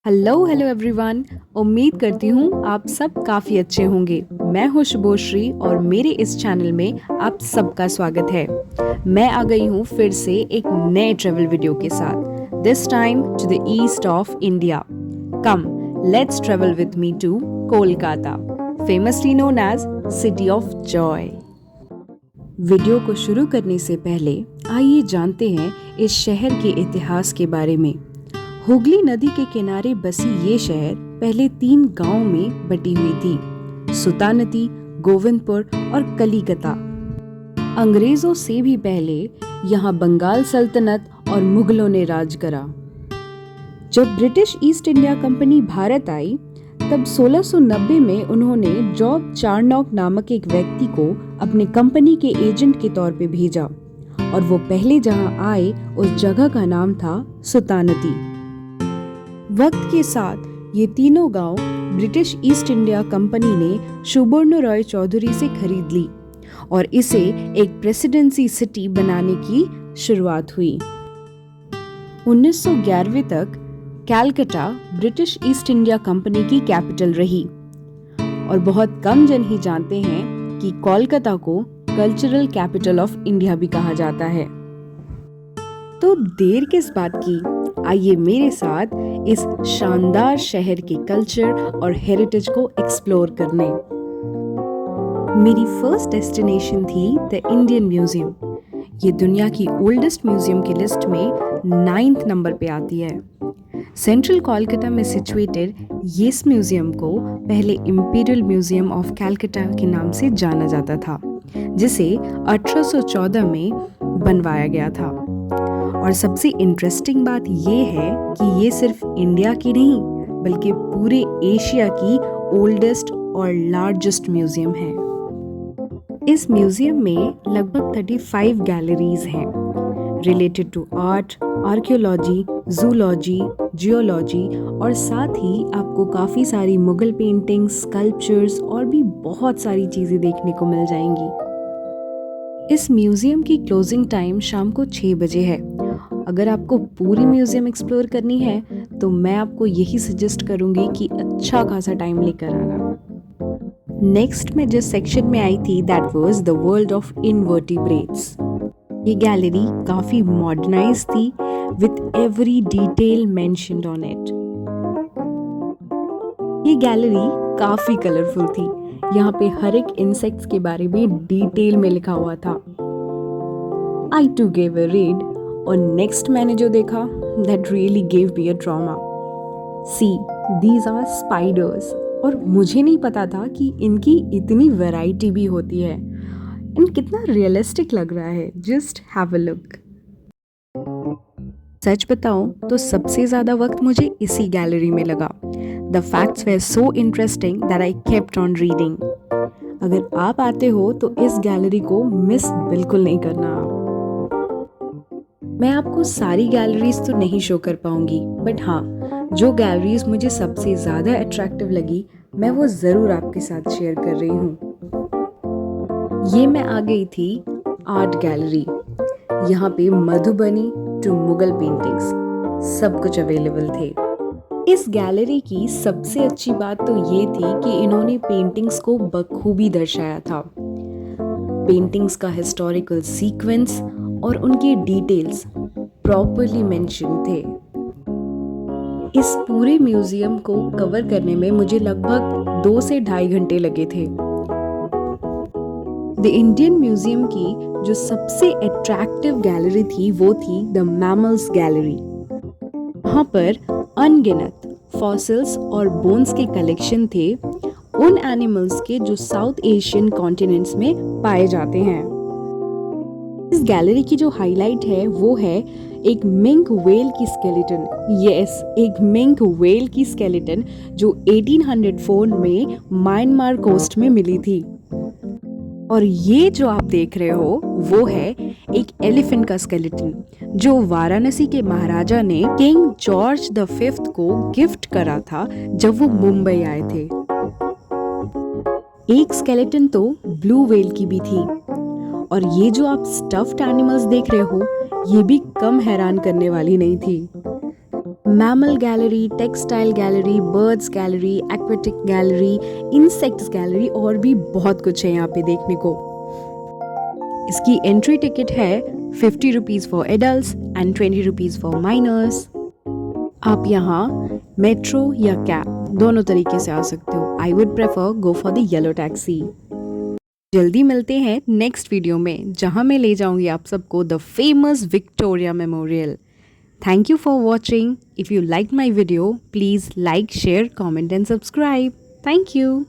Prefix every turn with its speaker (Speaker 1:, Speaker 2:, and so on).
Speaker 1: Hello hello everyone. उम्मीद करती हूँ आप सब काफ़ी अच्छे होंगे। मैं हूँ शुभोश्री और मेरे इस चैनल में आप सबका स्वागत है। मैं आ गई हूँ फिर से एक नए ट्रैवल वीडियो के साथ, this time to the east of India. Come let's travel with me to Kolkata, famously known as city of joy. Video को शुरू करने से पहले आइए जानते हैं इस शहर के इतिहास के बारे में। हुगली नदी के किनारे बसी ये शहर पहले 3 गांवों में बटी हुई थी, सुतानती, गोविंदपुर और कलिकता। अंग्रेजों से भी पहले यहाँ बंगाल सल्तनत और मुगलों ने राज करा। जब British East India Company Bharat आई तब 1690 में उन्होंने जॉब चार्नॉक नामक एक व्यक्ति को अपने कंपनी के एजेंट के तौर पे भेजा और वो पहले जहाँ आए उस जगह का नाम था सुतानती। वक्त के साथ ये तीनों गांव ब्रिटिश ईस्ट इंडिया कंपनी ने सुबर्ण रॉय चौधरी से खरीद ली और इसे एक प्रेसिडेंसी सिटी बनाने की शुरुआत हुई। 1911 तक Calcutta British East India company की कैपिटल रही और बहुत कम जन ही जानते हैं कि कोलकाता को कल्चरल कैपिटल ऑफ इंडिया भी कहा जाता है। तो देर किस बात की, आइए मेरे साथ इस शानदार शहर के कल्चर और हेरिटेज को एक्सप्लोर करने। मेरी फर्स्ट डेस्टिनेशन थी द इंडियन म्यूजियम। ये दुनिया की ओल्डेस्ट म्यूजियम की लिस्ट में 9th नंबर पे आती है। सेंट्रल कोलकाता में सिचुएटेड ये इस म्यूजियम को पहले इंपीरियल म्यूजियम ऑफ कैलकाटा के नाम से जाना जाता था, जिसे 1814 में बनवाया गया था। और सबसे इंटरेस्टिंग बात ये है कि ये सिर्फ इंडिया की नहीं बल्कि पूरे एशिया की ओल्डेस्ट और लार्जेस्ट म्यूजियम है। इस म्यूजियम में लगभग 35 गैलरीज हैं related to art, archaeology, zoology, geology और साथ ही आपको काफ़ी सारी मुगल पेंटिंग्स, स्कल्पचर्स और भी बहुत सारी चीज़ें देखने को मिल जाएंगी। इस म्यूजियम की क्लोजिंग टाइम शाम को 6 बजे है। अगर आपको पूरी म्यूजियम एक्सप्लोर करनी है तो मैं आपको यही सजेस्ट करूंगी कि अच्छा खासा टाइम लेकर आना। नेक्स्ट मैं जिस सेक्शन में आई थी that was the world of invertebrates. ये गैलरी काफी मॉडर्नाइज थी with every detail mentioned on it. ये गैलरी काफी कलरफुल थी। यहाँ पे हर एक इंसेक्ट्स के बारे में डिटेल में लिखा हुआ था। I too gave a read और नेक्स्ट मैंने जो देखा that really gave me a trauma. See, these are spiders और मुझे नहीं पता था कि इनकी इतनी वैरायटी भी होती है। एंड कितना रियलिस्टिक लग रहा है, जस्ट हैव अ लुक। सच बताऊं तो सबसे ज़्यादा वक्त मुझे इसी गैलरी में लगा। The facts were so interesting that I kept on reading. अगर आप आते हो तो इस गैलरी को मिस बिल्कुल नहीं करना। मैं आपको सारी गैलरीज तो नहीं शो कर पाऊंगी, बट हाँ, जो गैलरीज मुझे सबसे ज़्यादा अट्रैक्टिव लगी मैं वो ज़रूर आपके साथ शेयर कर रही हूँ। ये मैं आ गई थी आर्ट गैलरी। यहाँ पे मधुबनी टू मुगल पेंटिंग्स सब कुछ अवेलेबल थे। इस गैलरी की सबसे अच्छी बात तो ये थी कि इन्होंने पेंटिंग्स को बखूबी दर्शाया था। पेंटिंग्स का हिस्टोरिकल सीक्वेंस और उनके डिटेल्स प्रॉपरली मेंशन थे। इस पूरे म्यूजियम को कवर करने में मुझे लगभग 2 से 2.5 घंटे लगे थे। द इंडियन म्यूजियम की जो सबसे अट्रैक्टिव गैलरी थी वो थी द मैमल्स गैलरी। वहाँ पर अनगिनत फॉसिल्स और बोन्स के कलेक्शन थे उन एनिमल्स के जो साउथ एशियन कॉन्टिनेंट्स में पाए जाते हैं। इस गैलरी की जो हाईलाइट है वो है एक मिंक व्हेल की स्केलेटन। यस, एक मिंक व्हेल की स्केलेटन जो 1804 में म्यांमार कोस्ट में मिली थी। और ये जो आप देख रहे हो वो है एक एलिफेंट का स्केलेटन जो वाराणसी के महाराजा ने किंग जॉर्ज द 5th को गिफ्ट करा था जब वो मुंबई आए थे। एक स्केलेटन तो ब्लू व्हेल की भी थी। और ये जो आप स्टफ्ड एनिमल्स देख रहे हो ये भी कम हैरान करने वाली नहीं थी। Mammal gallery, textile gallery, birds gallery, aquatic gallery, insects gallery और भी बहुत कुछ है यहाँ पे देखने को। इसकी एंट्री टिकट है 50 rupees for adults and 20 rupees for minors. आप यहाँ मेट्रो या कैब दोनों तरीके से आ सकते हो। I would prefer go for the yellow taxi. जल्दी मिलते हैं नेक्स्ट वीडियो में, जहाँ मैं ले जाऊँगी आप सबको the famous Victoria memorial. Thank you for watching. If you liked my video, please like, share, comment and subscribe. Thank you.